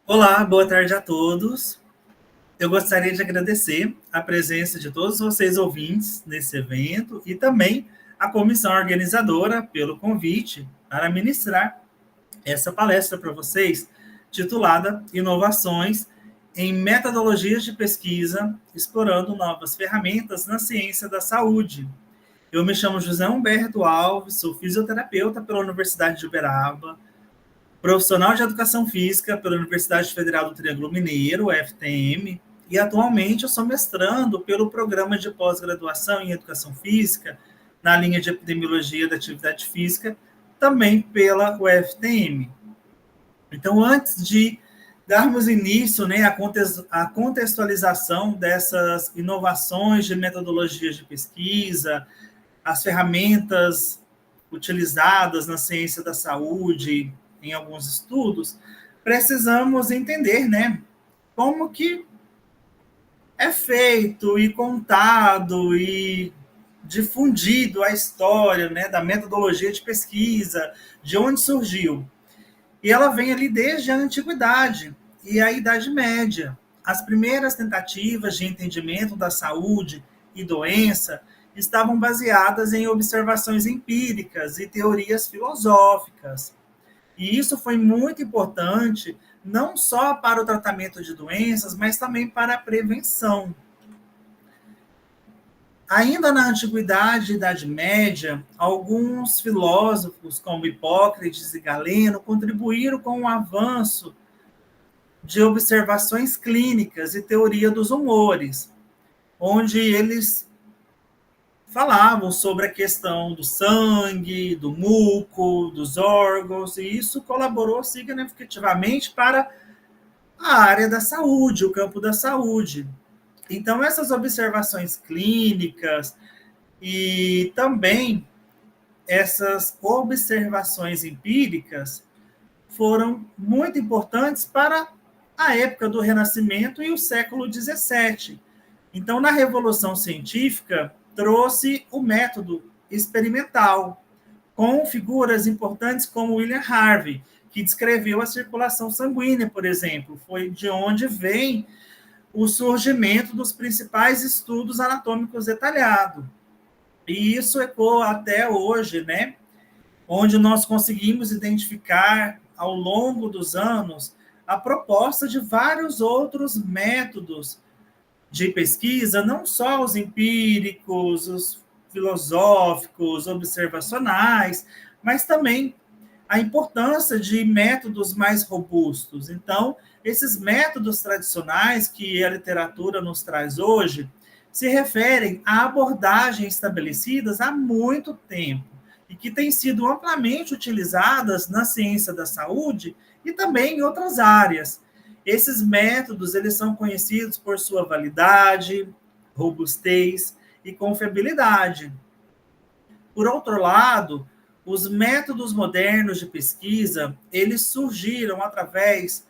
Olá, boa tarde a todos. Eu gostaria de agradecer a presença de todos vocês ouvintes nesse evento e também a comissão organizadora pelo convite para ministrar essa palestra para vocês, titulada Inovações em Metodologias de Pesquisa, explorando novas ferramentas na ciência da saúde. Eu me chamo José Humberto Alves, sou fisioterapeuta pela Universidade de Uberaba, profissional de educação física pela Universidade Federal do Triângulo Mineiro, UFTM, e atualmente eu sou mestrando pelo programa de pós-graduação em educação física, na linha de epidemiologia da atividade física, também pela UFTM. Então, antes de darmos início, né, à contextualização dessas inovações de metodologias de pesquisa, as ferramentas utilizadas na ciência da saúde, em alguns estudos, precisamos entender, né, como que é feito e contado e difundido a história, né, da metodologia de pesquisa, de onde surgiu. E ela vem ali desde a antiguidade e a Idade Média. As primeiras tentativas de entendimento da saúde e doença estavam baseadas em observações empíricas e teorias filosóficas. E isso foi muito importante, não só para o tratamento de doenças, mas também para a prevenção. Ainda na Antiguidade e Idade Média, alguns filósofos, como Hipócrates e Galeno, contribuíram com o avanço de observações clínicas e teoria dos humores, onde eles falavam sobre a questão do sangue, do muco, dos órgãos, e isso colaborou significativamente para a área da saúde, o campo da saúde. Então, essas observações clínicas e também essas observações empíricas foram muito importantes para a época do Renascimento e o século XVII. Então, na Revolução Científica, trouxe o método experimental, com figuras importantes como William Harvey, que descreveu a circulação sanguínea, por exemplo. Foi de onde vem o surgimento dos principais estudos anatômicos detalhados. E isso ecoa até hoje, né? Onde nós conseguimos identificar, ao longo dos anos, a proposta de vários outros métodos de pesquisa, não só os empíricos, os filosóficos, observacionais, mas também a importância de métodos mais robustos. Então, esses métodos tradicionais que a literatura nos traz hoje se referem a abordagens estabelecidas há muito tempo e que têm sido amplamente utilizadas na ciência da saúde e também em outras áreas. Esses métodos, eles são conhecidos por sua validade, robustez e confiabilidade. Por outro lado, os métodos modernos de pesquisa, eles surgiram através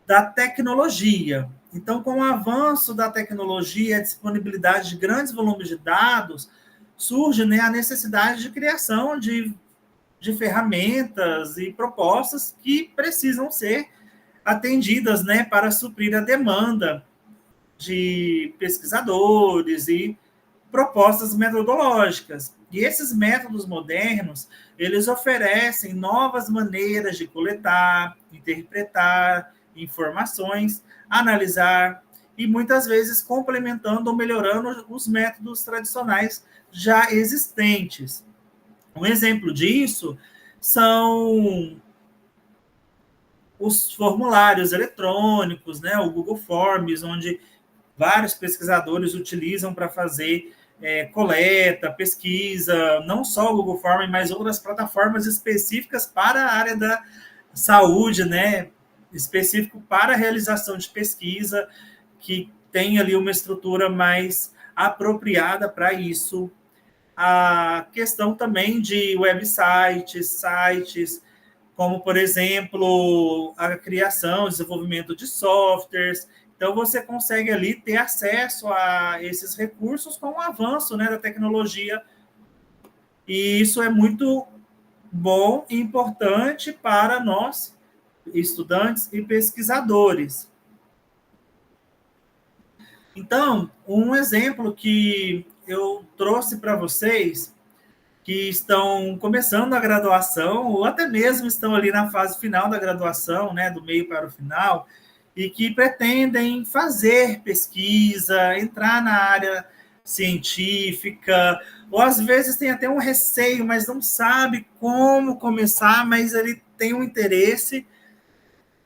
da tecnologia. Então, com o avanço da tecnologia e a disponibilidade de grandes volumes de dados, surge, né, a necessidade de criação de ferramentas e propostas que precisam ser atendidas, né, para suprir a demanda de pesquisadores e propostas metodológicas. E esses métodos modernos, eles oferecem novas maneiras de coletar, interpretar informações, analisar e muitas vezes complementando ou melhorando os métodos tradicionais já existentes. Um exemplo disso são os formulários eletrônicos, né, o Google Forms, onde vários pesquisadores utilizam para fazer coleta, pesquisa, não só o Google Forms, mas outras plataformas específicas para a área da saúde, né, específico para a realização de pesquisa, que tem ali uma estrutura mais apropriada para isso. A questão também de websites, sites, como, por exemplo, a criação, desenvolvimento de softwares. Então, você consegue ali ter acesso a esses recursos com o avanço, né, da tecnologia. E isso é muito bom e importante para nós estudantes e pesquisadores. Então, um exemplo que eu trouxe para vocês, que estão começando a graduação, ou até mesmo estão ali na fase final da graduação, né, do meio para o final, e que pretendem fazer pesquisa, entrar na área científica, ou às vezes tem até um receio, mas não sabe como começar, mas ele tem um interesse.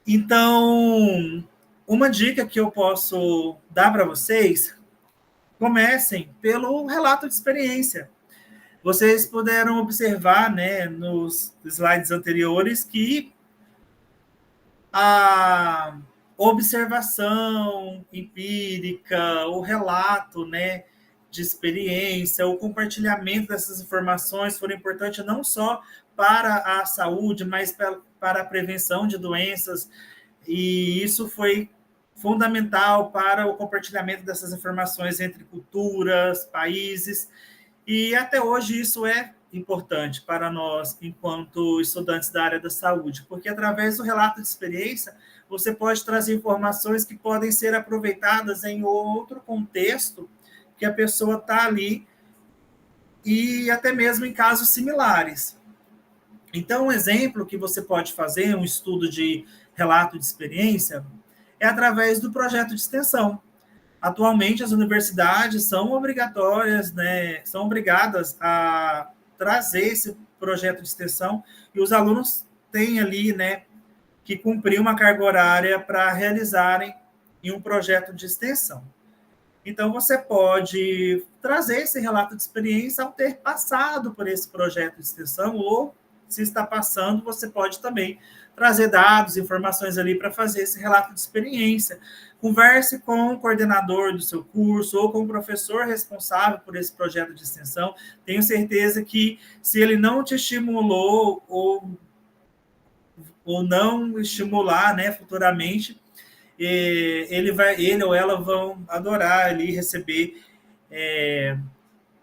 Então, uma dica que eu posso dar para vocês: comecem pelo relato de experiência. Vocês puderam observar, né, nos slides anteriores, que a observação empírica, o relato, né, de experiência, o compartilhamento dessas informações foram importantes não só para a saúde, mas para a prevenção de doenças, e isso foi fundamental para o compartilhamento dessas informações entre culturas, países, e até hoje isso é importante para nós, enquanto estudantes da área da saúde, porque através do relato de experiência, você pode trazer informações que podem ser aproveitadas em outro contexto que a pessoa está ali, e até mesmo em casos similares. Então, um exemplo que você pode fazer, um estudo de relato de experiência, é através do projeto de extensão. Atualmente, as universidades são obrigatórias, né, são obrigadas a trazer esse projeto de extensão, e os alunos têm ali, né, que cumprir uma carga horária para realizarem em um projeto de extensão. Então, você pode trazer esse relato de experiência ao ter passado por esse projeto de extensão, ou, se está passando, você pode também trazer dados, informações ali para fazer esse relato de experiência. Converse com o coordenador do seu curso ou com o professor responsável por esse projeto de extensão. Tenho certeza que, se ele não te estimulou ou não estimular, né, futuramente, ele ou ela vão adorar ali receber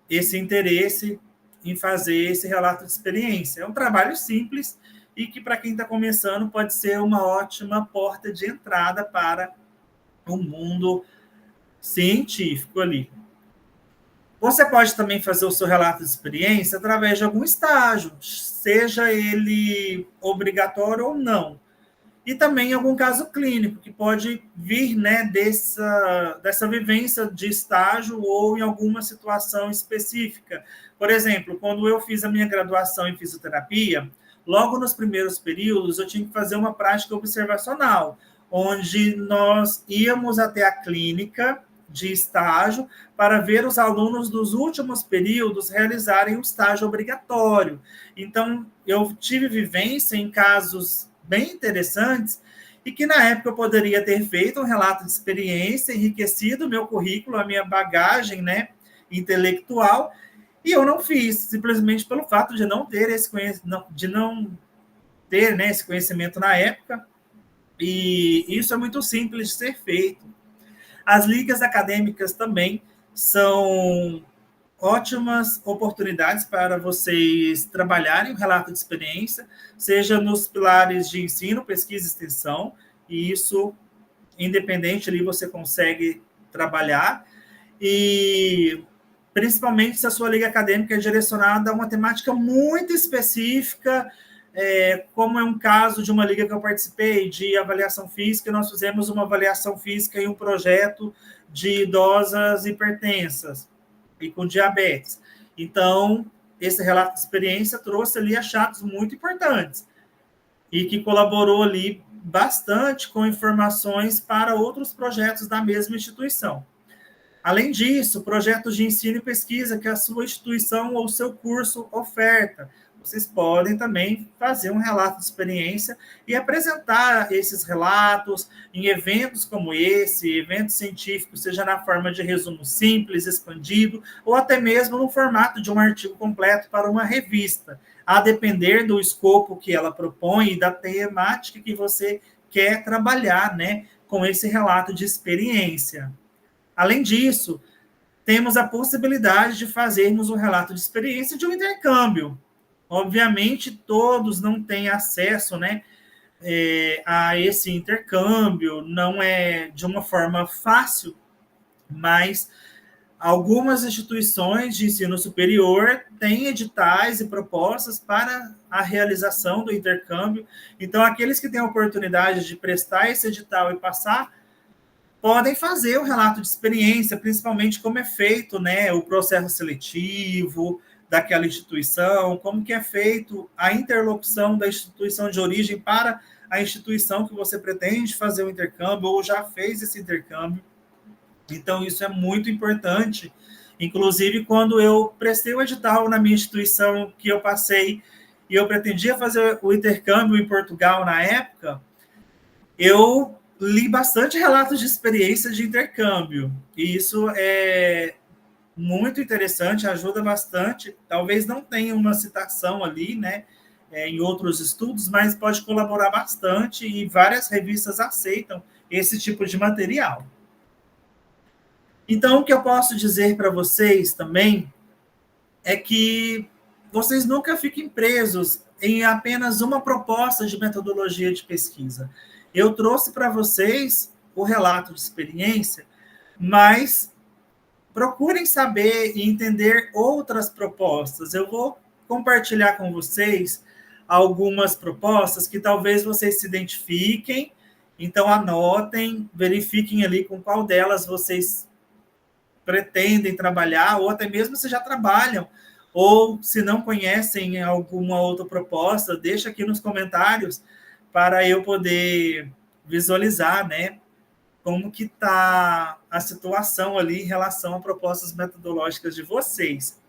esse interesse em fazer esse relato de experiência. É um trabalho simples e que, para quem está começando, pode ser uma ótima porta de entrada para o mundo científico ali. Você pode também fazer o seu relato de experiência através de algum estágio, seja ele obrigatório ou não. E também algum caso clínico, que pode vir, né, dessa vivência de estágio ou em alguma situação específica. Por exemplo, quando eu fiz a minha graduação em fisioterapia, logo nos primeiros períodos eu tinha que fazer uma prática observacional, onde nós íamos até a clínica de estágio para ver os alunos dos últimos períodos realizarem o estágio obrigatório. Então, eu tive vivência em casos bem interessantes, e que na época eu poderia ter feito um relato de experiência, enriquecido o meu currículo, a minha bagagem, né, intelectual, e eu não fiz, simplesmente pelo fato de não ter esse conhecimento na época, e isso é muito simples de ser feito. As ligas acadêmicas também são ótimas oportunidades para vocês trabalharem o relato de experiência, seja nos pilares de ensino, pesquisa e extensão, e isso, independente ali, você consegue trabalhar, e principalmente se a sua liga acadêmica é direcionada a uma temática muito específica, como é um caso de uma liga que eu participei, de avaliação física, nós fizemos uma avaliação física em um projeto de idosas hipertensas e com diabetes. Então, esse relato de experiência trouxe ali achados muito importantes e que colaborou ali bastante com informações para outros projetos da mesma instituição. Além disso, projetos de ensino e pesquisa que a sua instituição ou seu curso oferta. Vocês podem também fazer um relato de experiência e apresentar esses relatos em eventos como esse, eventos científicos, seja na forma de resumo simples, expandido, ou até mesmo no formato de um artigo completo para uma revista, a depender do escopo que ela propõe e da temática que você quer trabalhar, né, com esse relato de experiência. Além disso, temos a possibilidade de fazermos um relato de experiência de um intercâmbio. Obviamente, todos não têm acesso, né, a esse intercâmbio, não é de uma forma fácil, mas algumas instituições de ensino superior têm editais e propostas para a realização do intercâmbio. Então, aqueles que têm a oportunidade de prestar esse edital e passar, podem fazer o relato de experiência, principalmente como é feito, né, o processo seletivo daquela instituição, como que é feito a interlocução da instituição de origem para a instituição que você pretende fazer o intercâmbio ou já fez esse intercâmbio. Então, isso é muito importante. Inclusive, quando eu prestei o edital na minha instituição que eu passei e eu pretendia fazer o intercâmbio em Portugal na época, eu li bastante relatos de experiência de intercâmbio. E isso é muito interessante, ajuda bastante. Talvez não tenha uma citação ali, né, em outros estudos, mas pode colaborar bastante e várias revistas aceitam esse tipo de material. Então, o que eu posso dizer para vocês também é que vocês nunca fiquem presos em apenas uma proposta de metodologia de pesquisa. Eu trouxe para vocês o relato de experiência, mas procurem saber e entender outras propostas. Eu vou compartilhar com vocês algumas propostas que talvez vocês se identifiquem, então anotem, verifiquem ali com qual delas vocês pretendem trabalhar, ou até mesmo se já trabalham, ou se não conhecem alguma outra proposta, deixa aqui nos comentários para eu poder visualizar, né, como que está a situação ali em relação a propostas metodológicas de vocês.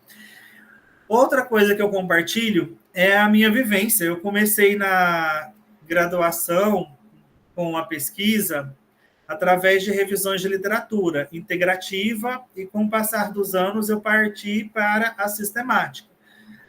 Outra coisa que eu compartilho é a minha vivência. Eu comecei na graduação com a pesquisa através de revisões de literatura integrativa e, com o passar dos anos, eu parti para a sistemática.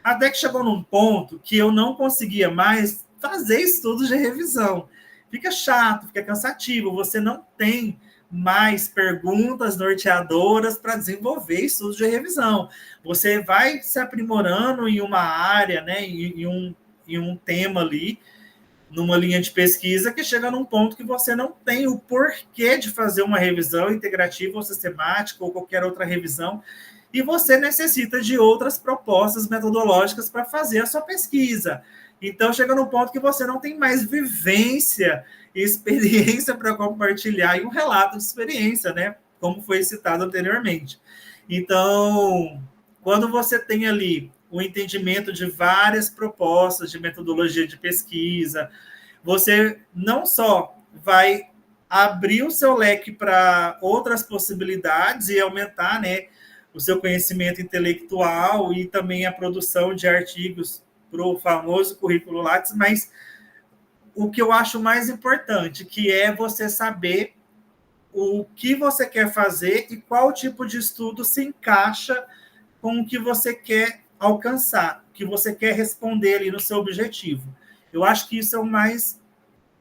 Até que chegou num ponto que eu não conseguia mais fazer estudos de revisão. Fica chato, fica cansativo, você não tem mais perguntas norteadoras para desenvolver estudos de revisão. Você vai se aprimorando em uma área, né, em um tema ali, numa linha de pesquisa, que chega num ponto que você não tem o porquê de fazer uma revisão integrativa ou sistemática ou qualquer outra revisão, e você necessita de outras propostas metodológicas para fazer a sua pesquisa. Então, chega num ponto que você não tem mais vivência e experiência para compartilhar, e um relato de experiência, né? Como foi citado anteriormente. Então, quando você tem ali o entendimento de várias propostas de metodologia de pesquisa, você não só vai abrir o seu leque para outras possibilidades e aumentar, né, o seu conhecimento intelectual e também a produção de artigos para o famoso currículo Lattes, mas o que eu acho mais importante, que é você saber o que você quer fazer e qual tipo de estudo se encaixa com o que você quer alcançar, o que você quer responder ali no seu objetivo. Eu acho que isso é o mais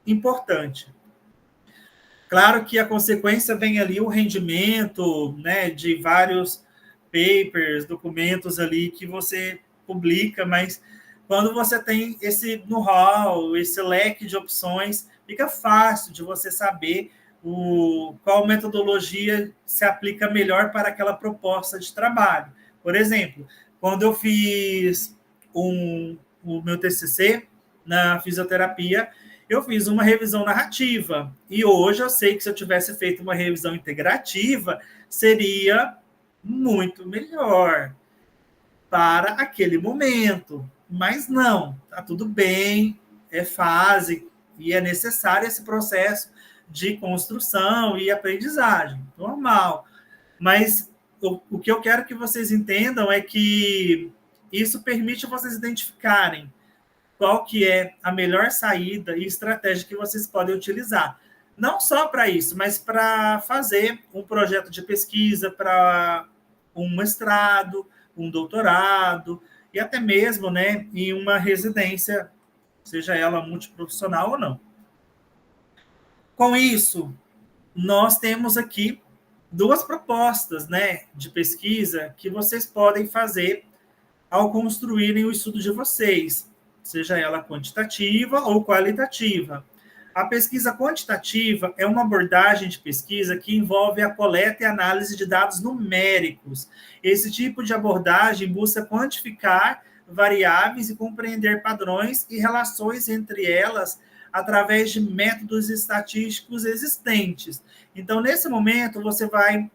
importante. Claro que a consequência vem ali o rendimento, né, de vários papers, documentos ali que você publica, mas quando você tem esse know-how, esse leque de opções, fica fácil de você saber qual metodologia se aplica melhor para aquela proposta de trabalho. Por exemplo, quando eu fiz o meu TCC na fisioterapia, eu fiz uma revisão narrativa. E hoje eu sei que se eu tivesse feito uma revisão integrativa, seria muito melhor para aquele momento. Mas não, tá tudo bem, é fase e é necessário esse processo de construção e aprendizagem, normal. Mas o que eu quero que vocês entendam é que isso permite vocês identificarem qual que é a melhor saída e estratégia que vocês podem utilizar. Não só para isso, mas para fazer um projeto de pesquisa, para um mestrado, um doutorado, e até mesmo, né, em uma residência, seja ela multiprofissional ou não. Com isso, nós temos aqui duas propostas, né, de pesquisa que vocês podem fazer ao construírem o estudo de vocês, seja ela quantitativa ou qualitativa. A pesquisa quantitativa é uma abordagem de pesquisa que envolve a coleta e análise de dados numéricos. Esse tipo de abordagem busca quantificar variáveis e compreender padrões e relações entre elas através de métodos estatísticos existentes. Então, nesse momento, você vai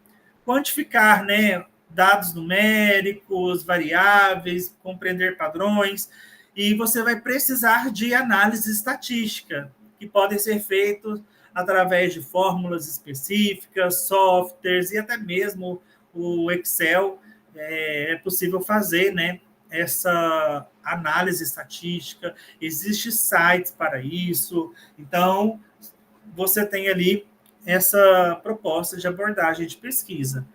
quantificar, né, dados numéricos, variáveis, compreender padrões, e você vai precisar de análise estatística, que podem ser feitos através de fórmulas específicas, softwares e até mesmo o Excel. É possível fazer, né, essa análise estatística, existem sites para isso. Então, você tem ali essa proposta de abordagem de pesquisa.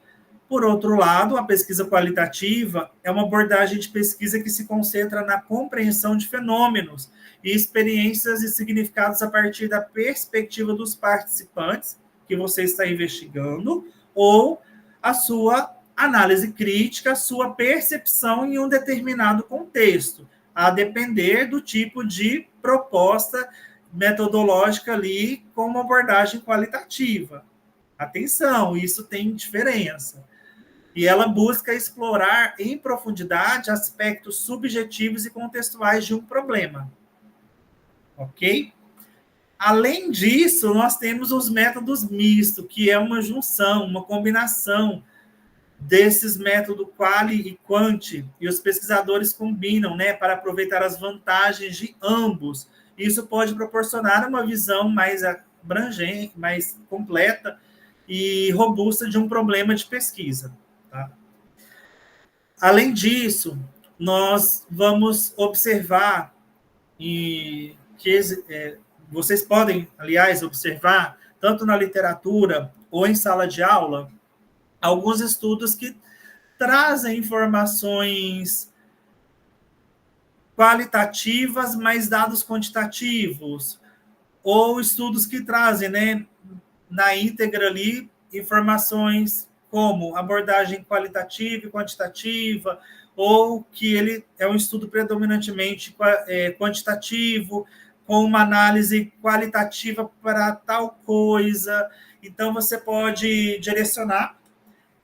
Por outro lado, a pesquisa qualitativa é uma abordagem de pesquisa que se concentra na compreensão de fenômenos e experiências e significados a partir da perspectiva dos participantes que você está investigando, ou a sua análise crítica, a sua percepção em um determinado contexto, a depender do tipo de proposta metodológica ali com uma abordagem qualitativa. Atenção, isso tem diferença. E ela busca explorar em profundidade aspectos subjetivos e contextuais de um problema. Ok? Além disso, nós temos os métodos mistos, que é uma junção, uma combinação desses métodos quali e quanti, e os pesquisadores combinam, né, para aproveitar as vantagens de ambos. Isso pode proporcionar uma visão mais abrangente, mais completa e robusta de um problema de pesquisa. Tá? Além disso, nós vamos observar e que vocês podem, aliás, observar, tanto na literatura ou em sala de aula, alguns estudos que trazem informações qualitativas, mas dados quantitativos, ou estudos que trazem, né, na íntegra ali, informações como abordagem qualitativa e quantitativa, ou que ele é um estudo predominantemente quantitativo, com uma análise qualitativa para tal coisa. Então, você pode direcionar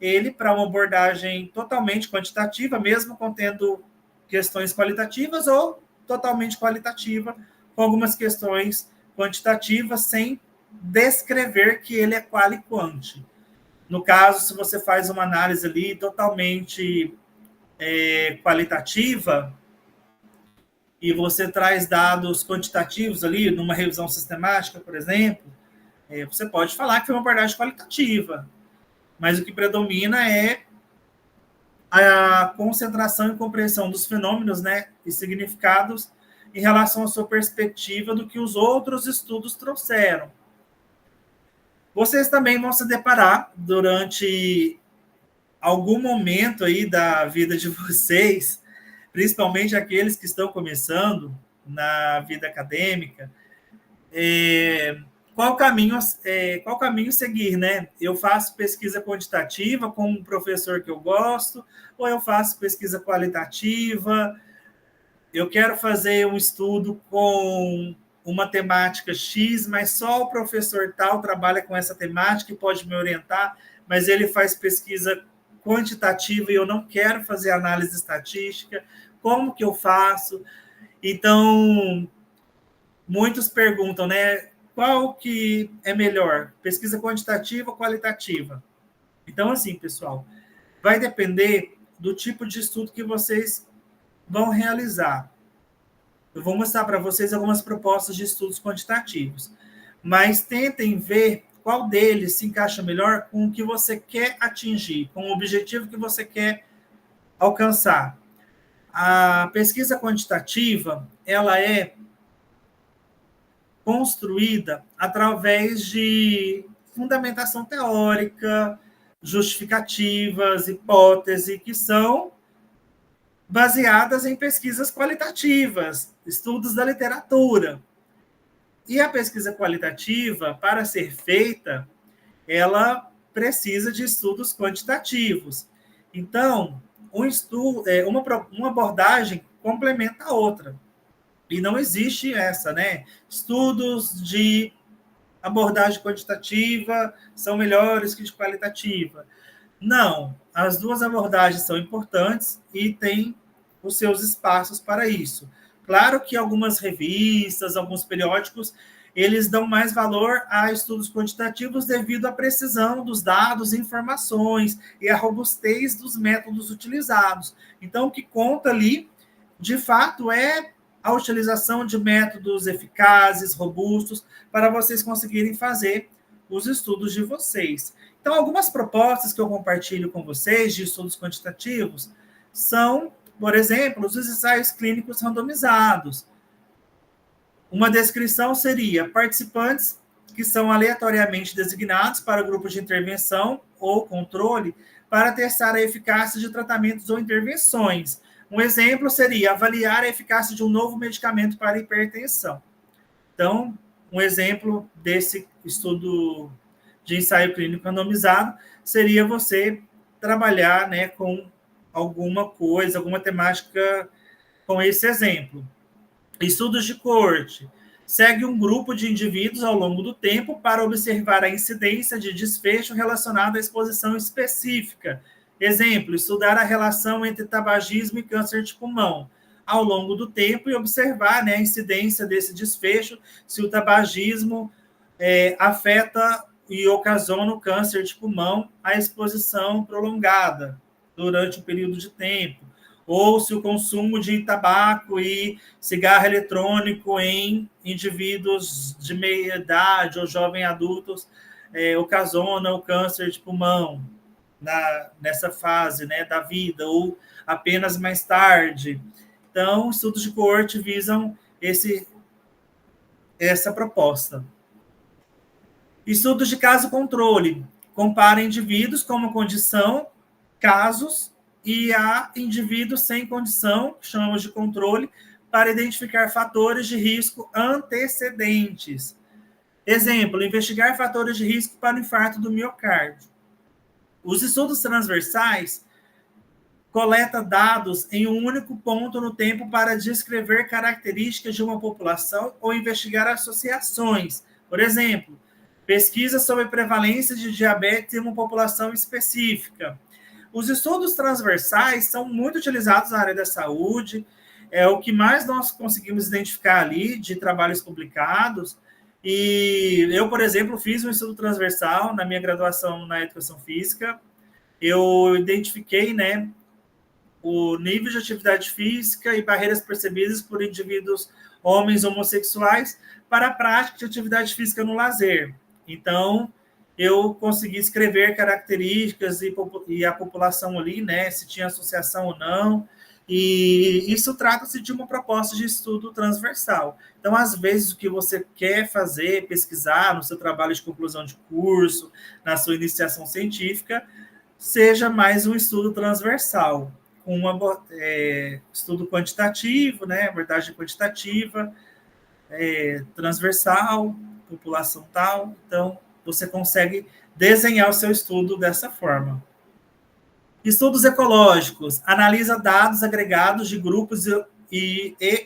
ele para uma abordagem totalmente quantitativa, mesmo contendo questões qualitativas, ou totalmente qualitativa, com algumas questões quantitativas, sem descrever que ele é qual e quanti. No caso, se você faz uma análise ali totalmente qualitativa e você traz dados quantitativos ali, numa revisão sistemática, por exemplo, você pode falar que foi uma abordagem qualitativa, mas o que predomina é a concentração e compreensão dos fenômenos, né, e significados em relação à sua perspectiva do que os outros estudos trouxeram. Vocês também vão se deparar durante algum momento aí da vida de vocês, principalmente aqueles que estão começando na vida acadêmica, qual caminho seguir, né? Eu faço pesquisa quantitativa com um professor que eu gosto, ou eu faço pesquisa qualitativa, eu quero fazer um estudo com uma temática X, mas só o professor tal trabalha com essa temática e pode me orientar, mas ele faz pesquisa quantitativa e eu não quero fazer análise estatística, como que eu faço? Então, muitos perguntam, né, qual que é melhor, pesquisa quantitativa ou qualitativa? Então, assim, pessoal, vai depender do tipo de estudo que vocês vão realizar. Eu vou mostrar para vocês algumas propostas de estudos quantitativos, mas tentem ver qual deles se encaixa melhor com o que você quer atingir, com o objetivo que você quer alcançar. A pesquisa quantitativa, ela é construída através de fundamentação teórica, justificativas, hipóteses, que são baseadas em pesquisas qualitativas, estudos da literatura. E a pesquisa qualitativa, para ser feita, ela precisa de estudos quantitativos. Então, uma abordagem complementa a outra. E não existe essa, né? Estudos de abordagem quantitativa são melhores que de qualitativa. Não, as duas abordagens são importantes e têm os seus espaços para isso. Claro que algumas revistas, alguns periódicos, eles dão mais valor a estudos quantitativos devido à precisão dos dados e informações e à robustez dos métodos utilizados. Então, o que conta ali, de fato, é a utilização de métodos eficazes, robustos, para vocês conseguirem fazer os estudos de vocês. Então, algumas propostas que eu compartilho com vocês de estudos quantitativos são, por exemplo, os ensaios clínicos randomizados. Uma descrição seria participantes que são aleatoriamente designados para o grupo de intervenção ou controle para testar a eficácia de tratamentos ou intervenções. Um exemplo seria avaliar a eficácia de um novo medicamento para hipertensão. Então, um exemplo desse estudo de ensaio clínico randomizado seria você trabalhar, né, com alguma coisa, alguma temática com esse exemplo. Estudos de coorte. Segue um grupo de indivíduos ao longo do tempo para observar a incidência de desfecho relacionado à exposição específica. Exemplo, estudar a relação entre tabagismo e câncer de pulmão ao longo do tempo e observar, né, a incidência desse desfecho, se o tabagismo afeta e ocasiona o câncer de pulmão a exposição prolongada durante um período de tempo, ou se o consumo de tabaco e cigarro eletrônico em indivíduos de meia idade ou jovens adultos ocasiona o câncer de pulmão nessa fase, né, da vida, ou apenas mais tarde. Então, estudos de coorte visam essa proposta. Estudos de caso-controle. Compara indivíduos com uma condição, casos, e há indivíduos sem condição, que chamamos de controle, para identificar fatores de risco antecedentes. Exemplo, investigar fatores de risco para o infarto do miocárdio. Os estudos transversais coleta dados em um único ponto no tempo para descrever características de uma população ou investigar associações. Por exemplo, pesquisa sobre prevalência de diabetes em uma população específica. Os estudos transversais são muito utilizados na área da saúde, é o que mais nós conseguimos identificar ali de trabalhos publicados. E eu, por exemplo, fiz um estudo transversal na minha graduação na educação física. Eu identifiquei, né, o nível de atividade física e barreiras percebidas por indivíduos homens homossexuais para a prática de atividade física no lazer. Então, eu consegui escrever características e a população ali, né, se tinha associação ou não, e isso trata-se de uma proposta de estudo transversal. Então, às vezes, o que você quer fazer, pesquisar no seu trabalho de conclusão de curso, na sua iniciação científica, seja mais um estudo transversal, com estudo quantitativo, né, abordagem quantitativa, transversal, população tal. Então, você consegue desenhar o seu estudo dessa forma. Estudos ecológicos. Analisa dados agregados de grupos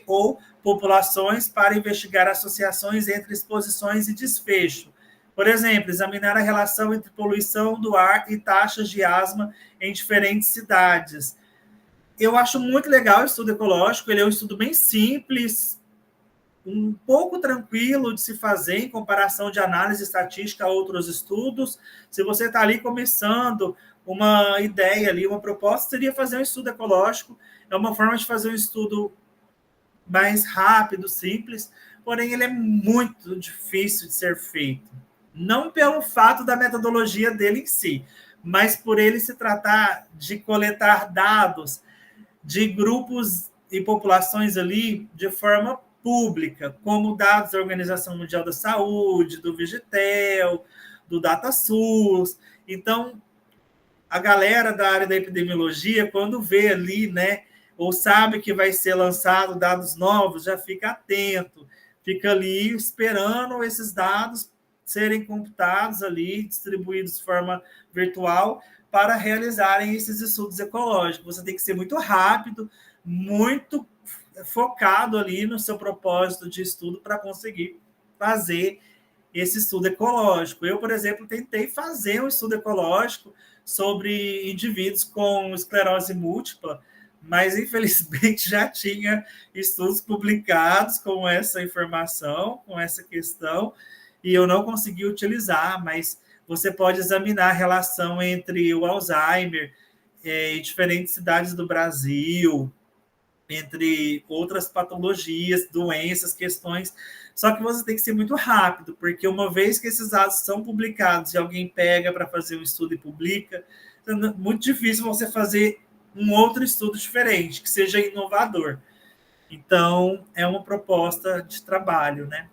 ou populações para investigar associações entre exposições e desfecho. Por exemplo, examinar a relação entre poluição do ar e taxas de asma em diferentes cidades. Eu acho muito legal o estudo ecológico, ele é um estudo bem simples, um pouco tranquilo de se fazer em comparação de análise estatística a outros estudos. Se você está ali começando uma ideia ali, uma proposta, seria fazer um estudo ecológico. É uma forma de fazer um estudo mais rápido, simples, porém ele é muito difícil de ser feito. Não pelo fato da metodologia dele em si, mas por ele se tratar de coletar dados de grupos e populações ali de forma pública, como dados da Organização Mundial da Saúde, do Vigitel, do DataSUS. Então, a galera da área da epidemiologia, quando vê ali, né, ou sabe que vai ser lançado dados novos, já fica atento, fica ali esperando esses dados serem computados ali, distribuídos de forma virtual, para realizarem esses estudos ecológicos. Você tem que ser muito rápido, muito focado ali no seu propósito de estudo para conseguir fazer esse estudo ecológico. Eu, por exemplo, tentei fazer um estudo ecológico sobre indivíduos com esclerose múltipla, mas infelizmente já tinha estudos publicados com essa informação, com essa questão, e eu não consegui utilizar, mas você pode examinar a relação entre o Alzheimer em diferentes cidades do Brasil, entre outras patologias, doenças, questões. Só que você tem que ser muito rápido, porque uma vez que esses dados são publicados e alguém pega para fazer um estudo e publica, é muito difícil você fazer um outro estudo diferente, que seja inovador. Então, é uma proposta de trabalho, né?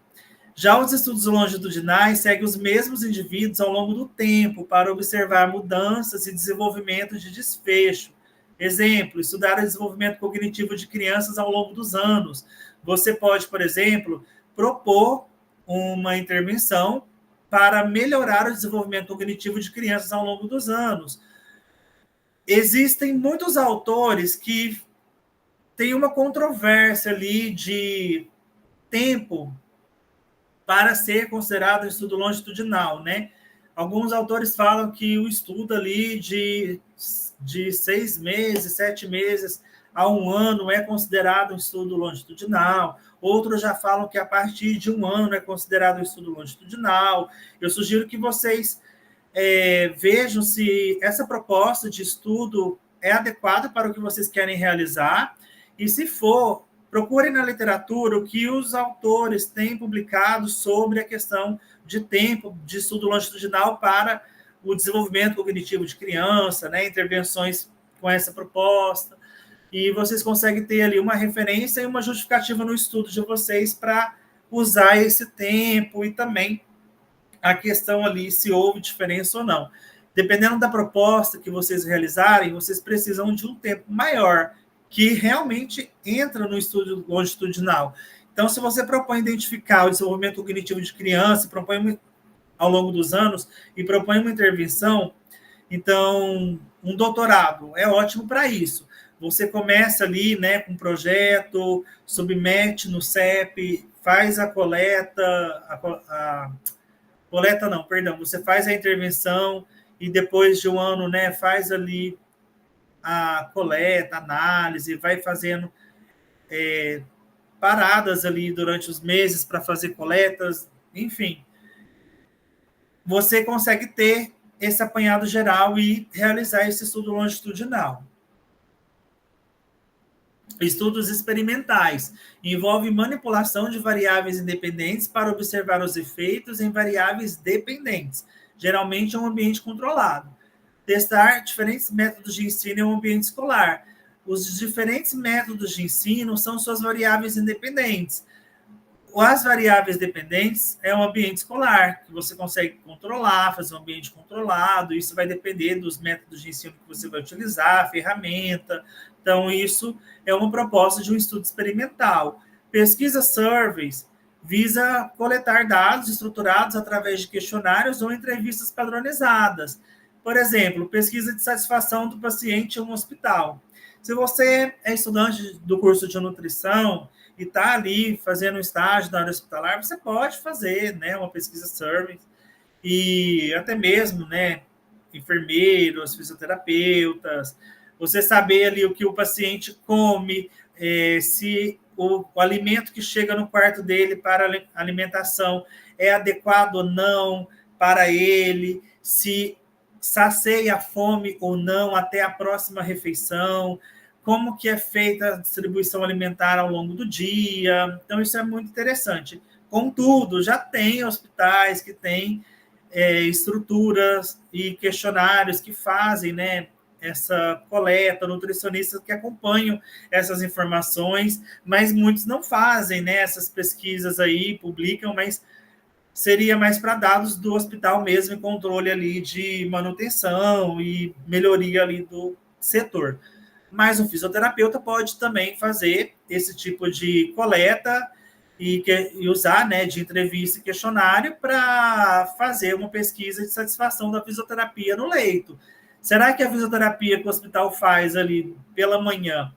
Já os estudos longitudinais seguem os mesmos indivíduos ao longo do tempo para observar mudanças e desenvolvimento de desfecho. Exemplo, estudar o desenvolvimento cognitivo de crianças ao longo dos anos. Você pode, por exemplo, propor uma intervenção para melhorar o desenvolvimento cognitivo de crianças ao longo dos anos. Existem muitos autores que têm uma controvérsia ali de tempo para ser considerado um estudo longitudinal, né? Alguns autores falam que o estudo ali de 6 meses, 7 meses a 1 ano é considerado um estudo longitudinal. Outros já falam que a partir de 1 ano é considerado um estudo longitudinal. Eu sugiro que vocês vejam se essa proposta de estudo é adequada para o que vocês querem realizar e, se for, procurem na literatura o que os autores têm publicado sobre a questão de tempo de estudo longitudinal para o desenvolvimento cognitivo de criança, né, intervenções com essa proposta, e vocês conseguem ter ali uma referência e uma justificativa no estudo de vocês para usar esse tempo e também a questão ali se houve diferença ou não. Dependendo da proposta que vocês realizarem, vocês precisam de um tempo maior, que realmente entra no estudo longitudinal. Então, se você propõe identificar o desenvolvimento cognitivo de criança, propõe ao longo dos anos e propõe uma intervenção, então, um doutorado é ótimo para isso. Você começa ali, né, com um projeto, submete no CEP, faz a coleta, você faz a intervenção e depois de 1 ano, né, faz ali a coleta, análise, vai fazendo paradas ali durante os meses para fazer coletas, enfim. Você consegue ter esse apanhado geral e realizar esse estudo longitudinal. Estudos experimentais. Envolve manipulação de variáveis independentes para observar os efeitos em variáveis dependentes, geralmente em um ambiente controlado. Testar diferentes métodos de ensino em um ambiente escolar. Os diferentes métodos de ensino são suas variáveis independentes. As variáveis dependentes é um ambiente escolar, que você consegue controlar, fazer um ambiente controlado. Isso vai depender dos métodos de ensino que você vai utilizar, a ferramenta. Então, isso é uma proposta de um estudo experimental. Pesquisa surveys visa coletar dados estruturados através de questionários ou entrevistas padronizadas. Por exemplo, pesquisa de satisfação do paciente em um hospital. Se você é estudante do curso de nutrição e está ali fazendo um estágio na área hospitalar, você pode fazer, né, uma pesquisa survey e até mesmo, né, enfermeiros, fisioterapeutas, você saber ali o que o paciente come, se o alimento que chega no quarto dele para alimentação é adequado ou não para ele, se sacia a fome ou não até a próxima refeição, como que é feita a distribuição alimentar ao longo do dia. Então, isso é muito interessante. Contudo, já tem hospitais que têm estruturas e questionários que fazem, né, essa coleta, nutricionistas que acompanham essas informações, mas muitos não fazem, né, essas pesquisas aí, publicam, mas seria mais para dados do hospital mesmo, e controle ali de manutenção e melhoria ali do setor. Mas o fisioterapeuta pode também fazer esse tipo de coleta e usar, né, de entrevista e questionário para fazer uma pesquisa de satisfação da fisioterapia no leito. Será que a fisioterapia que o hospital faz ali pela manhã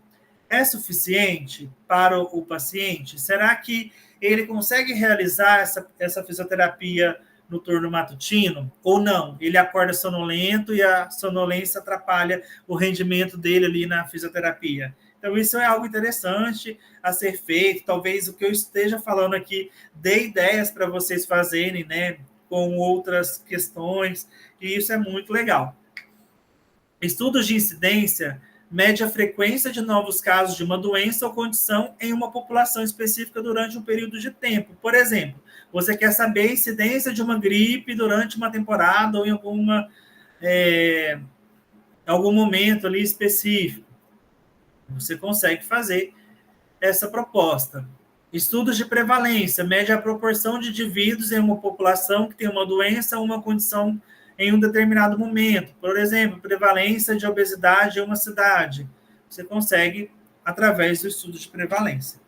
é suficiente para o paciente? Será que ele consegue realizar essa fisioterapia no turno matutino ou não? Ele acorda sonolento e a sonolência atrapalha o rendimento dele ali na fisioterapia. Então, isso é algo interessante a ser feito. Talvez o que eu esteja falando aqui dê ideias para vocês fazerem, né, com outras questões, e isso é muito legal. Estudos de incidência mede a frequência de novos casos de uma doença ou condição em uma população específica durante um período de tempo. Por exemplo, você quer saber a incidência de uma gripe durante uma temporada ou em algum momento ali específico. Você consegue fazer essa proposta. Estudos de prevalência mede a proporção de indivíduos em uma população que tem uma doença ou uma condição em um determinado momento. Por exemplo, prevalência de obesidade em uma cidade. Você consegue através do estudo de prevalência.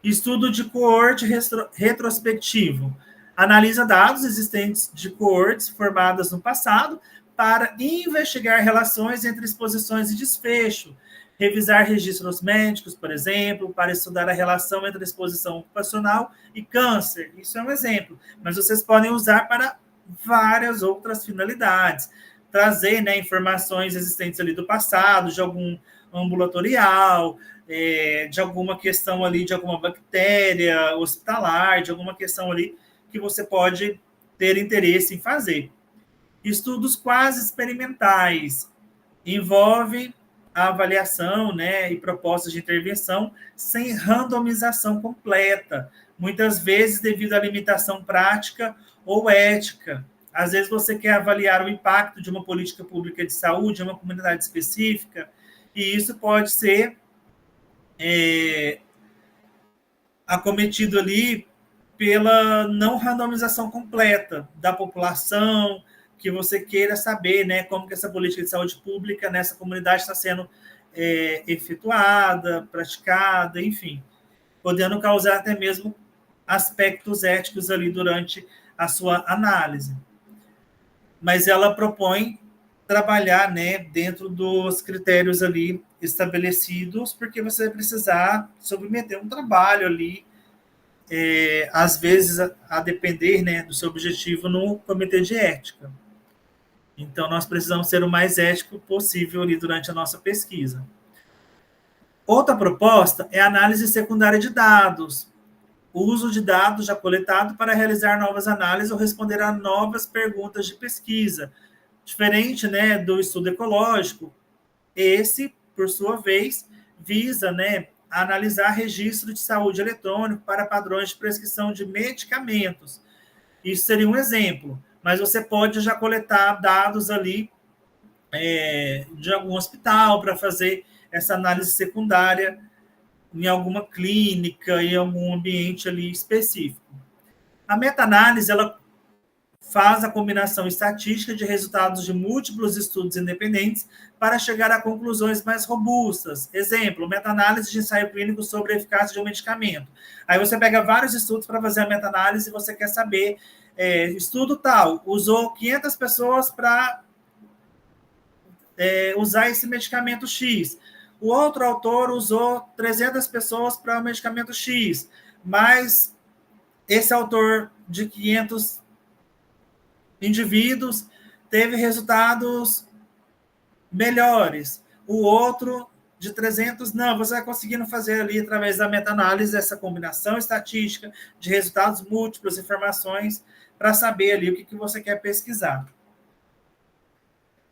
Estudo de coorte retrospectivo. Analisa dados existentes de coortes formadas no passado para investigar relações entre exposições e desfecho, revisar registros médicos, por exemplo, para estudar a relação entre exposição ocupacional e câncer. Isso é um exemplo, mas vocês podem usar para várias outras finalidades. Trazer, né, informações existentes ali do passado, de algum ambulatorial, de alguma questão ali, de alguma bactéria hospitalar, de alguma questão ali que você pode ter interesse em fazer. Estudos quase experimentais envolvem a avaliação, né, e propostas de intervenção sem randomização completa, muitas vezes devido à limitação prática ou ética. Às vezes você quer avaliar o impacto de uma política pública de saúde em uma comunidade específica, e isso pode ser acometido ali pela não randomização completa da população, que você queira saber, né, como que essa política de saúde pública nessa comunidade está sendo efetuada, praticada, enfim, podendo causar até mesmo aspectos éticos ali durante a sua análise. Mas ela propõe trabalhar, né, dentro dos critérios ali estabelecidos, porque você vai precisar submeter um trabalho ali, às vezes a depender, né, do seu objetivo no comitê de ética. Então, nós precisamos ser o mais ético possível ali durante a nossa pesquisa. Outra proposta é a análise secundária de dados. O uso de dados já coletados para realizar novas análises ou responder a novas perguntas de pesquisa. Diferente, né, do estudo ecológico, esse, por sua vez, visa, né, analisar registro de saúde eletrônico para padrões de prescrição de medicamentos. Isso seria um exemplo, mas você pode já coletar dados ali de algum hospital para fazer essa análise secundária em alguma clínica, em algum ambiente ali específico. A meta-análise, ela faz a combinação estatística de resultados de múltiplos estudos independentes para chegar a conclusões mais robustas. Exemplo, meta-análise de ensaio clínico sobre a eficácia de um medicamento. Aí você pega vários estudos para fazer a meta-análise e você quer saber, estudo tal, usou 500 pessoas para usar esse medicamento X. O outro autor usou 300 pessoas para o medicamento X, mas esse autor de 500 indivíduos teve resultados melhores. O outro de 300, não. Você vai conseguindo fazer ali, através da meta-análise, essa combinação estatística de resultados múltiplos, informações, para saber ali o que você quer pesquisar.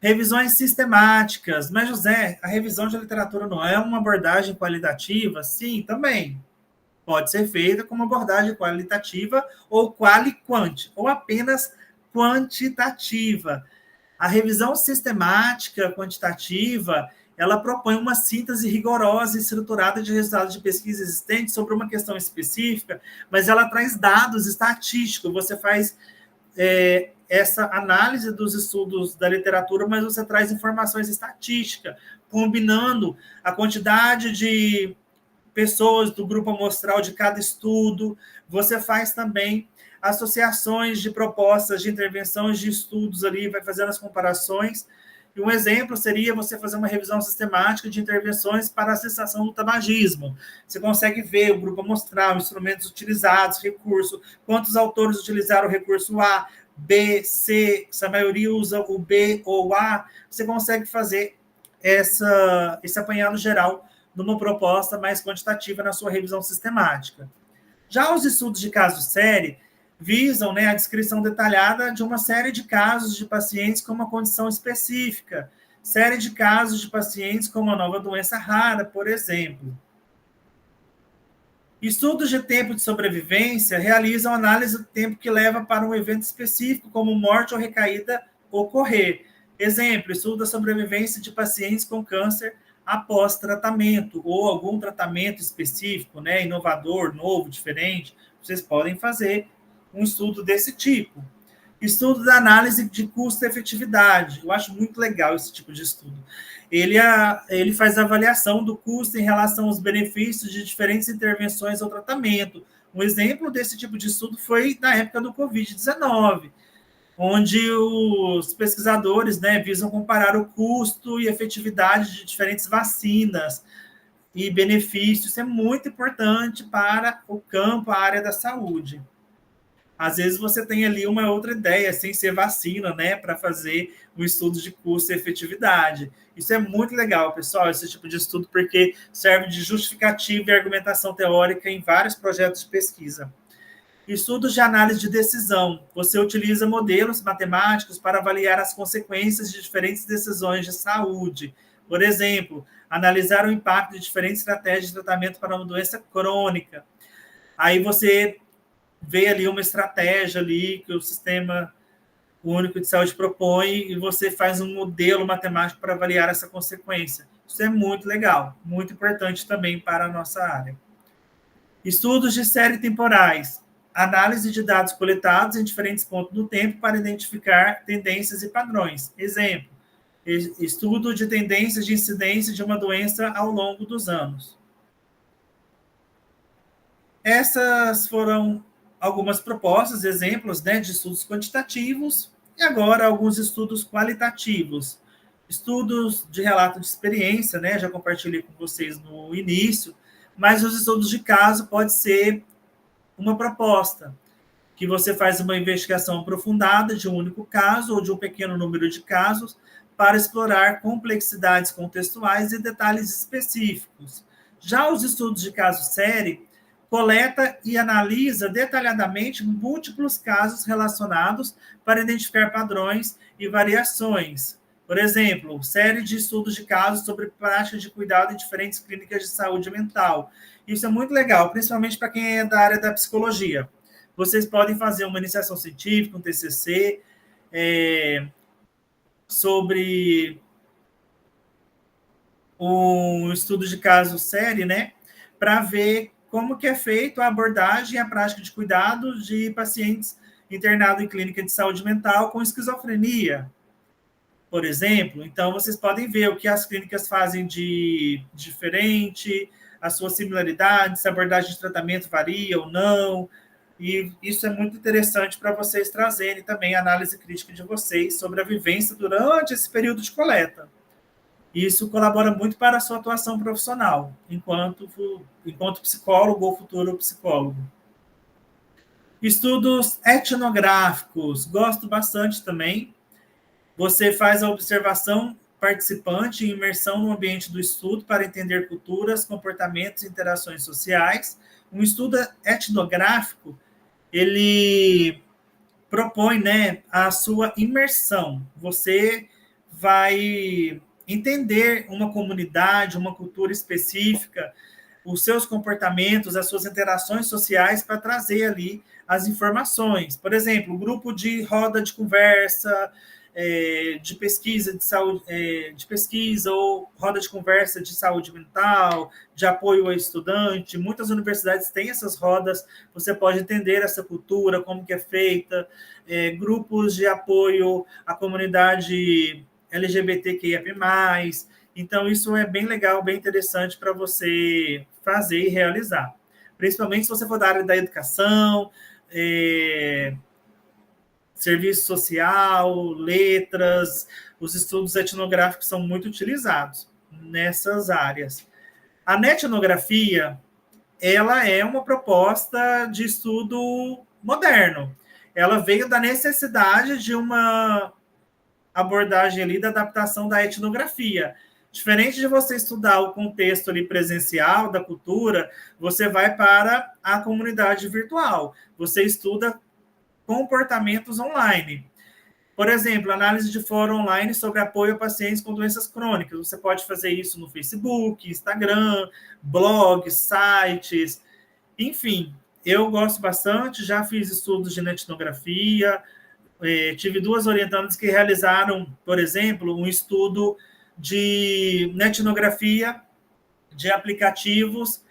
Revisões sistemáticas. Mas, José, a revisão de literatura não é uma abordagem qualitativa? Sim, também. Pode ser feita como abordagem qualitativa ou quali-quant, ou apenas quantitativa. A revisão sistemática quantitativa, ela propõe uma síntese rigorosa e estruturada de resultados de pesquisa existentes sobre uma questão específica, mas ela traz dados estatísticos. Você faz essa análise dos estudos da literatura, mas você traz informações estatísticas, combinando a quantidade de pessoas do grupo amostral de cada estudo. Você faz também associações de propostas de intervenções de estudos ali, vai fazendo as comparações, E um exemplo seria você fazer uma revisão sistemática de intervenções para a cessação do tabagismo. Você consegue ver o grupo amostral, instrumentos utilizados, recurso, quantos autores utilizaram o recurso A, B, C, se a maioria usa o B ou A, você consegue fazer esse apanhado geral numa proposta mais quantitativa na sua revisão sistemática. Já os estudos de caso-série visam, né, a descrição detalhada de uma série de casos de pacientes com uma condição específica, série de casos de pacientes com uma nova doença rara, por exemplo. Estudos de tempo de sobrevivência realizam análise do tempo que leva para um evento específico, como morte ou recaída, ocorrer. Exemplo, estudo da sobrevivência de pacientes com câncer após tratamento, ou algum tratamento específico, né, inovador, novo, diferente. Vocês podem fazer um estudo desse tipo. Estudo da análise de custo-efetividade. Eu acho muito legal esse tipo de estudo. Ele faz a avaliação do custo em relação aos benefícios de diferentes intervenções ou tratamento. Um exemplo desse tipo de estudo foi na época do Covid-19, onde os pesquisadores, né, visam comparar o custo e efetividade de diferentes vacinas e benefícios. Isso é muito importante para o campo, a área da saúde. Às vezes você tem ali uma outra ideia, sem ser vacina, né, para fazer um estudo de custo e efetividade. Isso é muito legal, pessoal, esse tipo de estudo, porque serve de justificativa e argumentação teórica em vários projetos de pesquisa. Estudos de análise de decisão. Você utiliza modelos matemáticos para avaliar as consequências de diferentes decisões de saúde. Por exemplo, analisar o impacto de diferentes estratégias de tratamento para uma doença crônica. Aí você vê ali uma estratégia ali que o Sistema Único de Saúde propõe e você faz um modelo matemático para avaliar essa consequência. Isso é muito legal, muito importante também para a nossa área. Estudos de série temporais. Análise de dados coletados em diferentes pontos do tempo para identificar tendências e padrões. Exemplo, estudo de tendências de incidência de uma doença ao longo dos anos. Essas foram algumas propostas, exemplos, né, de estudos quantitativos, e agora alguns estudos qualitativos. Estudos de relato de experiência, né, já compartilhei com vocês no início, mas os estudos de caso pode ser uma proposta, que você faz uma investigação aprofundada de um único caso ou de um pequeno número de casos para explorar complexidades contextuais e detalhes específicos. Já os estudos de caso-série coleta e analisa detalhadamente múltiplos casos relacionados para identificar padrões e variações. Por exemplo, série de estudos de casos sobre práticas de cuidado em diferentes clínicas de saúde mental. Isso é muito legal, principalmente para quem é da área da psicologia. Vocês podem fazer uma iniciação científica, um TCC, sobre um estudo de caso série, né, para ver como que é feito a abordagem e a prática de cuidado de pacientes internados em clínica de saúde mental com esquizofrenia, por exemplo. Então, vocês podem ver o que as clínicas fazem de diferente, as suas similaridades, se a abordagem de tratamento varia ou não, e isso é muito interessante para vocês trazerem também a análise crítica de vocês sobre a vivência durante esse período de coleta. Isso colabora muito para a sua atuação profissional, enquanto psicólogo ou futuro psicólogo. Estudos etnográficos, gosto bastante também. Você faz a observação participante e imersão no ambiente do estudo para entender culturas, comportamentos e interações sociais. Um estudo etnográfico, ele propõe, né, a sua imersão. Você vai entender uma comunidade, uma cultura específica, os seus comportamentos, as suas interações sociais para trazer ali as informações. Por exemplo, grupo de roda de conversa, de pesquisa de saúde, de pesquisa ou roda de conversa de saúde mental, de apoio ao estudante. Muitas universidades têm essas rodas. Você pode entender essa cultura, como que é feita, grupos de apoio à comunidade LGBTQIA+. Então, isso é bem legal, bem interessante para você fazer e realizar. Principalmente se você for da área da educação, serviço social, letras, os estudos etnográficos são muito utilizados nessas áreas. A netnografia, ela é uma proposta de estudo moderno. Ela veio da necessidade de uma abordagem ali da adaptação da etnografia. Diferente de você estudar o contexto ali presencial da cultura, você vai para a comunidade virtual. Você estuda comportamentos online. Por exemplo, análise de fórum online sobre apoio a pacientes com doenças crônicas. Você pode fazer isso no Facebook, Instagram, blogs, sites, enfim. Eu gosto bastante, já fiz estudos de etnografia, tive 2 orientandas que realizaram, por exemplo, um estudo de etnografia de aplicativos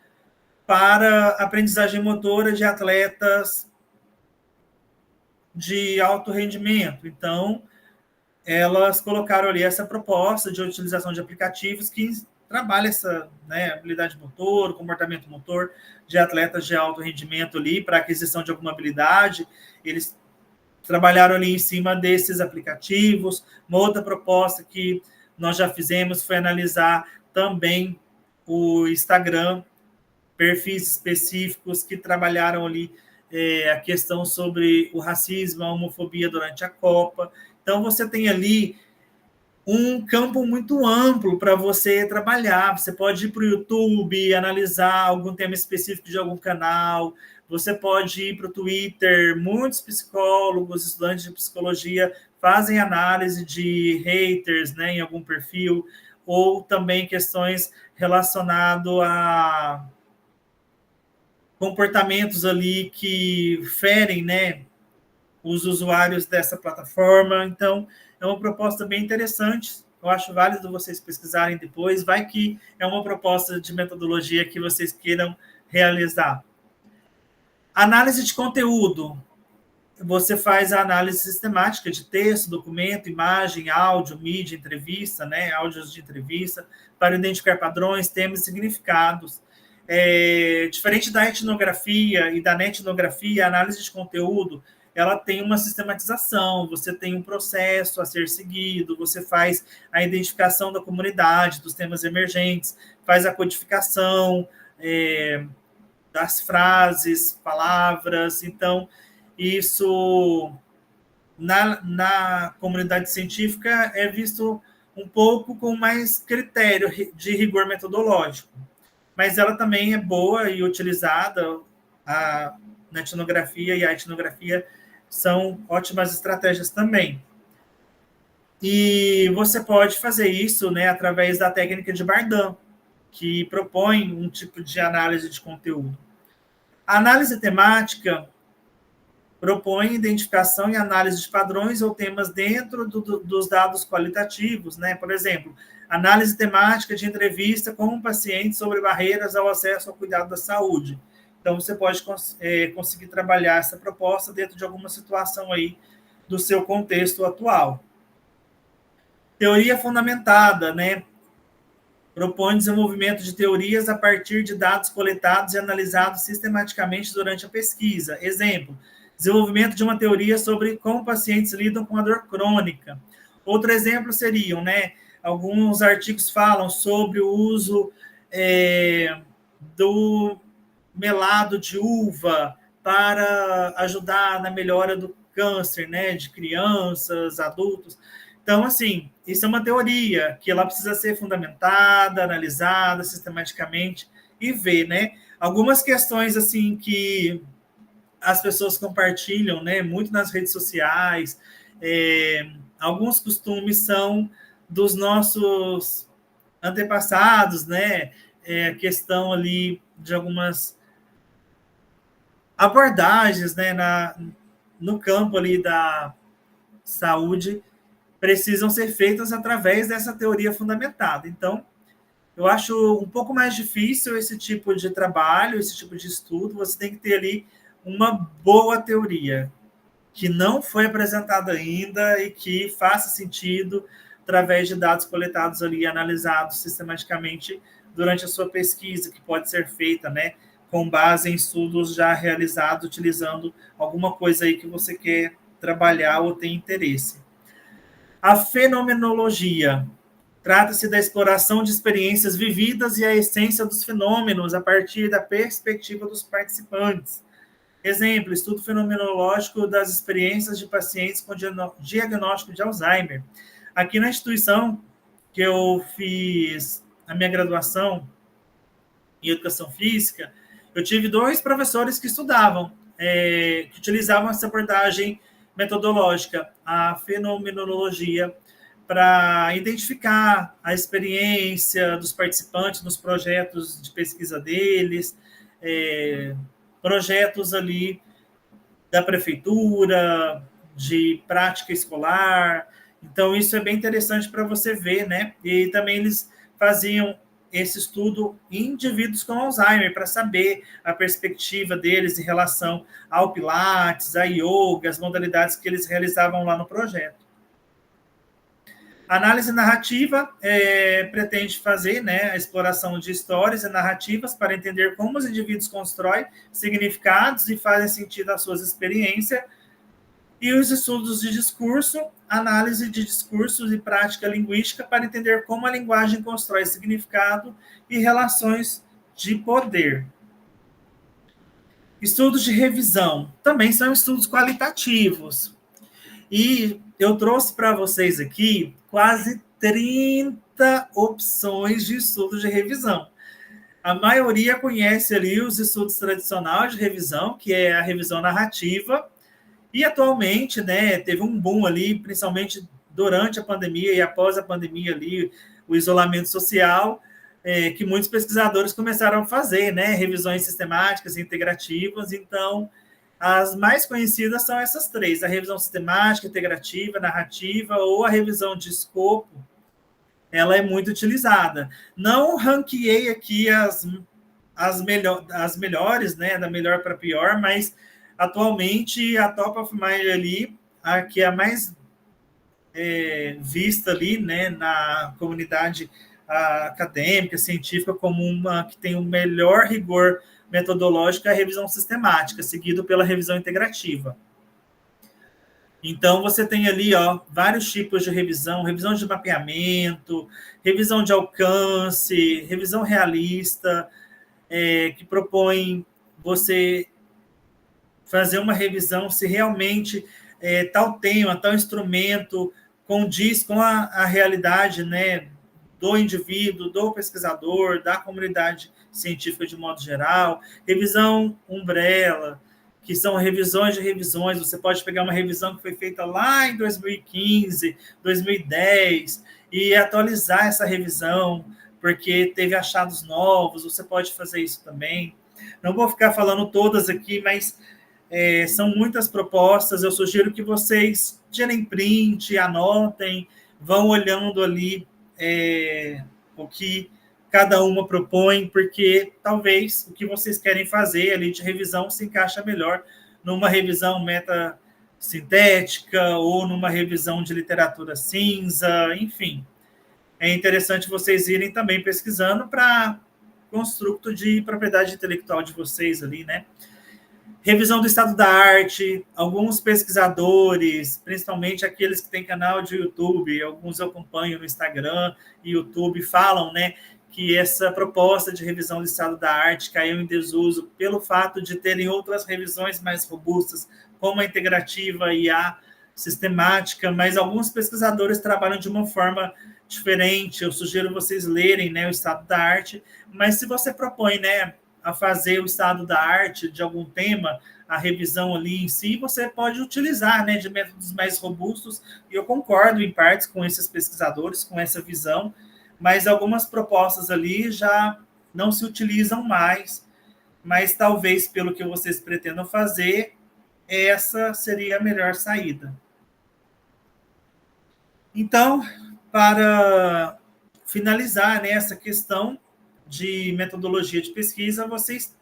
para aprendizagem motora de atletas de alto rendimento. Então, elas colocaram ali essa proposta de utilização de aplicativos que trabalha essa, né, habilidade motor, comportamento motor de atletas de alto rendimento ali para aquisição de alguma habilidade. Eles trabalharam ali em cima desses aplicativos. Uma outra proposta que nós já fizemos foi analisar também o Instagram, perfis específicos que trabalharam ali a questão sobre o racismo, a homofobia durante a Copa. Então, você tem ali um campo muito amplo para você trabalhar. Você pode ir para o YouTube, analisar algum tema específico de algum canal, você pode ir para o Twitter. Muitos psicólogos, estudantes de psicologia, fazem análise de haters, né, em algum perfil, ou também questões relacionadas a comportamentos ali que ferem, né, os usuários dessa plataforma. Então, é uma proposta bem interessante. Eu acho válido vocês pesquisarem depois. Vai que é uma proposta de metodologia que vocês queiram realizar. Análise de conteúdo. Você faz a análise sistemática de texto, documento, imagem, áudio, mídia, entrevista, né, áudios de entrevista, para identificar padrões, temas e significados. Diferente da etnografia e da netnografia, a análise de conteúdo, ela tem uma sistematização, você tem um processo a ser seguido, você faz a identificação da comunidade, dos temas emergentes, faz a codificação das frases, palavras. Então, isso na comunidade científica é visto um pouco com mais critério de rigor metodológico, mas ela também é boa e utilizada. Na etnografia e a etnografia são ótimas estratégias também. E você pode fazer isso, né, através da técnica de Bardin, que propõe um tipo de análise de conteúdo. A análise temática propõe identificação e análise de padrões ou temas dentro dos dados qualitativos, né? Por exemplo, análise temática de entrevista com um paciente sobre barreiras ao acesso ao cuidado da saúde. Então, você pode conseguir trabalhar essa proposta dentro de alguma situação aí do seu contexto atual. Teoria fundamentada, né? Propõe desenvolvimento de teorias a partir de dados coletados e analisados sistematicamente durante a pesquisa. Exemplo, desenvolvimento de uma teoria sobre como pacientes lidam com a dor crônica. Outro exemplo seriam, né, alguns artigos falam sobre o uso do melado de uva para ajudar na melhora do câncer, né, de crianças, adultos. Então, assim, isso é uma teoria que ela precisa ser fundamentada, analisada sistematicamente e ver, né? Algumas questões, assim, que as pessoas compartilham, né, muito nas redes sociais, alguns costumes são dos nossos antepassados, né? A questão ali de algumas abordagens, né, no campo ali da saúde, precisam ser feitas através dessa teoria fundamentada. Então, eu acho um pouco mais difícil esse tipo de trabalho, esse tipo de estudo. Você tem que ter ali uma boa teoria, que não foi apresentada ainda e que faça sentido através de dados coletados ali, analisados sistematicamente durante a sua pesquisa, que pode ser feita, né, com base em estudos já realizados, utilizando alguma coisa aí que você quer trabalhar ou tem interesse. A fenomenologia trata-se da exploração de experiências vividas e a essência dos fenômenos a partir da perspectiva dos participantes. Exemplo, estudo fenomenológico das experiências de pacientes com diagnóstico de Alzheimer. Aqui na instituição que eu fiz a minha graduação em Educação Física, eu tive 2 professores que estudavam, que utilizavam essa abordagem metodológica, a fenomenologia, para identificar a experiência dos participantes nos projetos de pesquisa deles, projetos ali da prefeitura, de prática escolar. Então, isso é bem interessante para você ver, né? E também eles faziam esse estudo em indivíduos com Alzheimer, para saber a perspectiva deles em relação ao Pilates, a yoga, as modalidades que eles realizavam lá no projeto. A análise narrativa pretende fazer, né, a exploração de histórias e narrativas para entender como os indivíduos constroem significados e fazem sentido às suas experiências. E os estudos de discurso, análise de discursos e prática linguística para entender como a linguagem constrói significado e relações de poder. Estudos de revisão também são estudos qualitativos. E eu trouxe para vocês aqui quase 30 opções de estudos de revisão. A maioria conhece ali os estudos tradicionais de revisão, que é a revisão narrativa, e atualmente, né, teve um boom ali, principalmente durante a pandemia e após a pandemia ali, o isolamento social, que muitos pesquisadores começaram a fazer, né, revisões sistemáticas e integrativas. Então, as mais conhecidas são essas 3, a revisão sistemática, integrativa, narrativa ou a revisão de escopo. Ela é muito utilizada. Não ranqueei aqui as melhores, né, da melhor para pior, mas atualmente a top of mind ali, a que é a mais vista ali, né, na comunidade acadêmica, científica, como uma que tem o melhor rigor metodológico, é a revisão sistemática, seguido pela revisão integrativa. Então, você tem ali vários tipos de revisão, revisão de mapeamento, revisão de alcance, revisão realista, que propõe você fazer uma revisão se realmente tal tema, tal instrumento condiz com a realidade, né, do indivíduo, do pesquisador, da comunidade científica de modo geral. Revisão umbrella, que são revisões de revisões. Você pode pegar uma revisão que foi feita lá em 2015, 2010, e atualizar essa revisão, porque teve achados novos. Você pode fazer isso também. Não vou ficar falando todas aqui, mas são muitas propostas. Eu sugiro que vocês tirem print, anotem, vão olhando ali o que cada uma propõe, porque talvez o que vocês querem fazer ali de revisão se encaixa melhor numa revisão metasintética ou numa revisão de literatura cinza, enfim. É interessante vocês irem também pesquisando para construto de propriedade intelectual de vocês ali, né? Revisão do estado da arte, alguns pesquisadores, principalmente aqueles que têm canal de YouTube, alguns eu acompanho no Instagram e YouTube, falam, né, que essa proposta de revisão do estado da arte caiu em desuso pelo fato de terem outras revisões mais robustas, como a integrativa e a sistemática, mas alguns pesquisadores trabalham de uma forma diferente. Eu sugiro vocês lerem, né, o estado da arte, mas se você propõe, né, a fazer o estado da arte de algum tema, a revisão ali em si, você pode utilizar, né, de métodos mais robustos, e eu concordo em partes com esses pesquisadores, com essa visão, mas algumas propostas ali já não se utilizam mais, mas talvez pelo que vocês pretendam fazer, essa seria a melhor saída. Então, para finalizar, né, essa questão de metodologia de pesquisa, vocês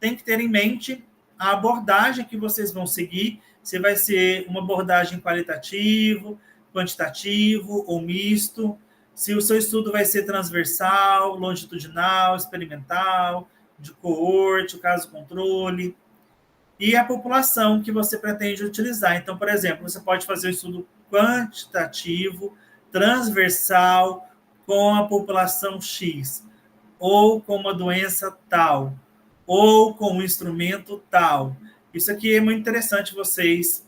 têm que ter em mente a abordagem que vocês vão seguir, se vai ser uma abordagem qualitativo, quantitativo ou misto, se o seu estudo vai ser transversal, longitudinal, experimental, de coorte, o caso controle. e a população que você pretende utilizar. Então, por exemplo, você pode fazer um estudo quantitativo, transversal, com a população X, ou com uma doença tal, ou com um instrumento tal. Isso aqui é muito interessante vocês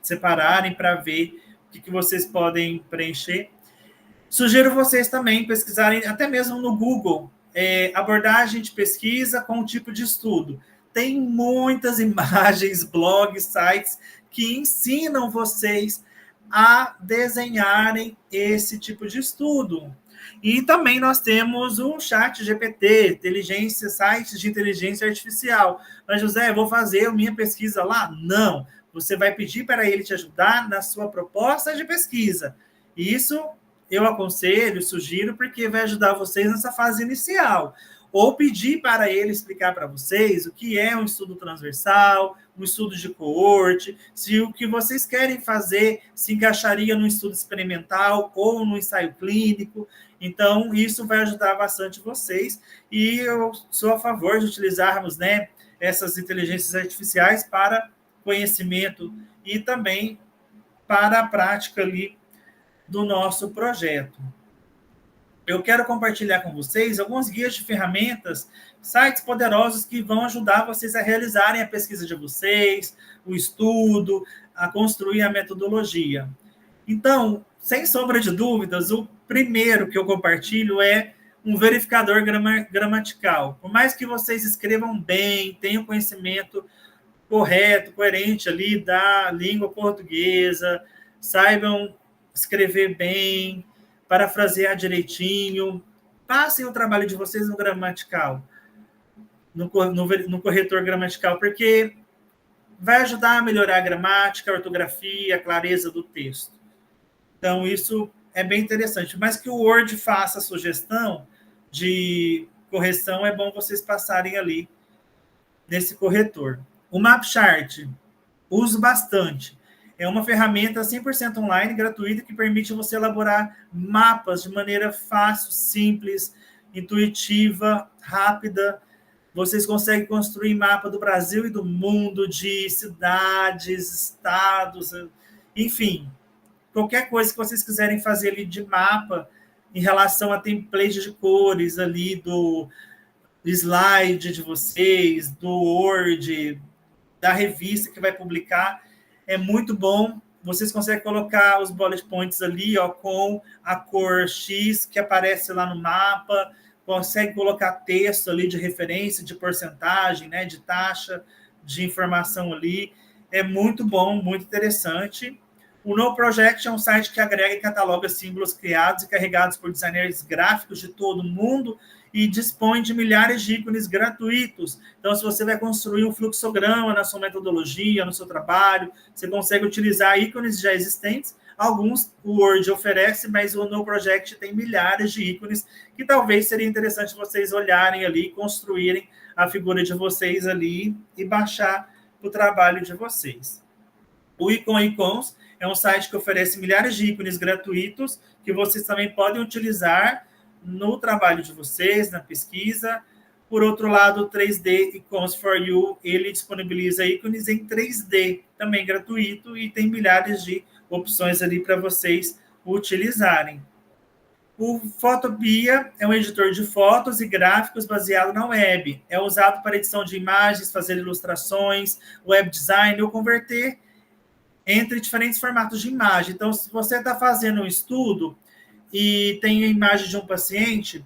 separarem para ver o que vocês podem preencher. Sugiro vocês também pesquisarem, até mesmo no Google, abordagem de pesquisa com o tipo de estudo. Tem muitas imagens, blogs, sites que ensinam vocês a desenharem esse tipo de estudo. E também nós temos o Chat GPT, sites de inteligência artificial. Mas, José, eu vou fazer a minha pesquisa lá? Não. Você vai pedir para ele te ajudar na sua proposta de pesquisa. Isso eu aconselho, sugiro, porque vai ajudar vocês nessa fase inicial. Ou pedir para ele explicar para vocês o que é um estudo transversal, um estudo de coorte, se o que vocês querem fazer se encaixaria no estudo experimental ou no ensaio clínico. Então, isso vai ajudar bastante vocês. E eu sou a favor de utilizarmos, né, essas inteligências artificiais para conhecimento e também para a prática ali do nosso projeto. Eu quero compartilhar com vocês alguns guias de ferramentas, sites poderosos que vão ajudar vocês a realizarem a pesquisa de vocês, o estudo, a construir a metodologia. Então, sem sombra de dúvidas, o primeiro que eu compartilho é um verificador gramatical. Por mais que vocês escrevam bem, tenham conhecimento correto, coerente ali da língua portuguesa, saibam escrever bem, parafrasear direitinho, passem o trabalho de vocês no gramatical, no corretor gramatical, porque vai ajudar a melhorar a gramática, a ortografia, a clareza do texto. Então, isso é bem interessante. Mas que o Word faça a sugestão de correção, é bom vocês passarem ali nesse corretor. O MapChart, uso bastante. É uma ferramenta 100% online, gratuita, que permite você elaborar mapas de maneira fácil, simples, intuitiva, rápida. Vocês conseguem construir mapa do Brasil e do mundo, de cidades, estados, enfim. Qualquer coisa que vocês quiserem fazer ali de mapa em relação a template de cores ali do slide de vocês, do Word, da revista que vai publicar, é muito bom. Vocês conseguem colocar os bullet points ali, ó, com a cor X que aparece lá no mapa, consegue colocar texto ali de referência, de porcentagem, né, de taxa de informação ali. É muito bom, muito interessante. O No Project é um site que agrega e cataloga símbolos criados e carregados por designers gráficos de todo o mundo e dispõe de milhares de ícones gratuitos. Então, se você vai construir um fluxograma na sua metodologia, no seu trabalho, você consegue utilizar ícones já existentes. Alguns o Word oferece, mas o No Project tem milhares de ícones que talvez seria interessante vocês olharem ali, construírem a figura de vocês ali e baixar para o trabalho de vocês. O Icons é um site que oferece milhares de ícones gratuitos que vocês também podem utilizar no trabalho de vocês, na pesquisa. Por outro lado, o 3D Icons for You, ele disponibiliza ícones em 3D, também gratuito, e tem milhares de opções ali para vocês utilizarem. O Photopea é um editor de fotos e gráficos baseado na web. É usado para edição de imagens, fazer ilustrações, web design ou converter entre diferentes formatos de imagem. Então, se você está fazendo um estudo e tem a imagem de um paciente,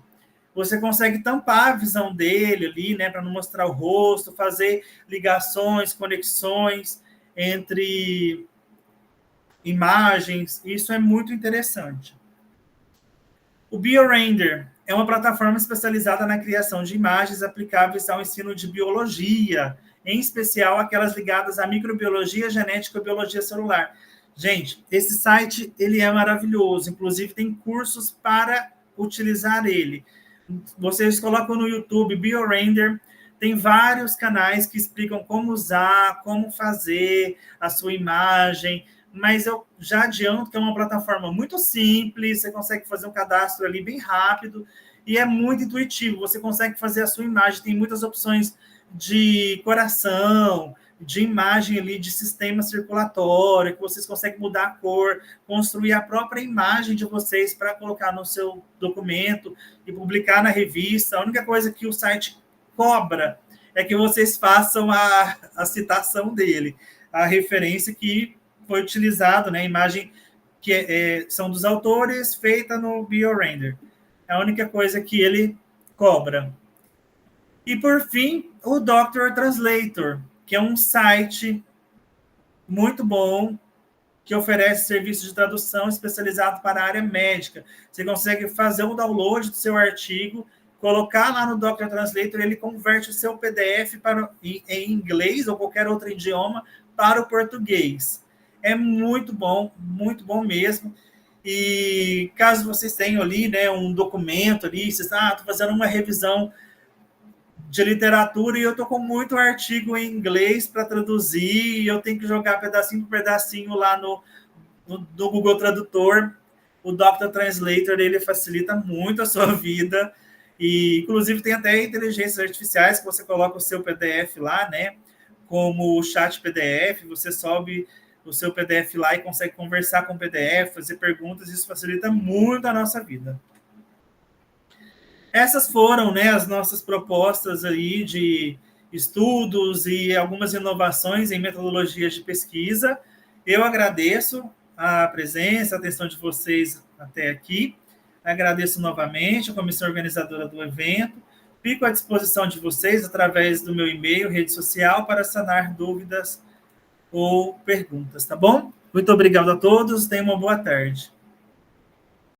você consegue tampar a visão dele ali, né, para não mostrar o rosto, fazer ligações, conexões entre imagens. Isso é muito interessante. O BioRender é uma plataforma especializada na criação de imagens aplicáveis ao ensino de biologia, em especial aquelas ligadas à microbiologia, genética e biologia celular. Gente, esse site ele é maravilhoso, inclusive tem cursos para utilizar ele. Vocês colocam no YouTube BioRender, tem vários canais que explicam como usar, como fazer a sua imagem, mas eu já adianto que é uma plataforma muito simples, você consegue fazer um cadastro ali bem rápido e é muito intuitivo, você consegue fazer a sua imagem, tem muitas opções de coração, de imagem ali de sistema circulatório, que vocês conseguem mudar a cor, construir a própria imagem de vocês para colocar no seu documento e publicar na revista. A única coisa que o site cobra é que vocês façam a citação dele, a referência que foi utilizado, né, a imagem que são dos autores, feita no BioRender. É a única coisa que ele cobra. E, por fim, o Doctor Translator, que é um site muito bom, que oferece serviço de tradução especializado para a área médica. Você consegue fazer um download do seu artigo, colocar lá no Doctor Translator, ele converte o seu PDF em inglês ou qualquer outro idioma para o português. É muito bom mesmo. E caso vocês tenham ali, né, um documento ali, vocês estou fazendo uma revisão de literatura e eu estou com muito artigo em inglês para traduzir e eu tenho que jogar pedacinho por pedacinho lá no Google Tradutor. O Doctor Translator, ele facilita muito a sua vida e, inclusive, tem até inteligências artificiais que você coloca o seu PDF lá, né? Como o chat PDF, você sobe o seu PDF lá e consegue conversar com o PDF, fazer perguntas, isso facilita muito a nossa vida. Essas foram, né, as nossas propostas aí de estudos e algumas inovações em metodologias de pesquisa. Eu agradeço a presença, a atenção de vocês até aqui. Agradeço novamente a comissão organizadora do evento. Fico à disposição de vocês através do meu e-mail, rede social, para sanar dúvidas ou perguntas, tá bom? Muito obrigado a todos, tenham uma boa tarde.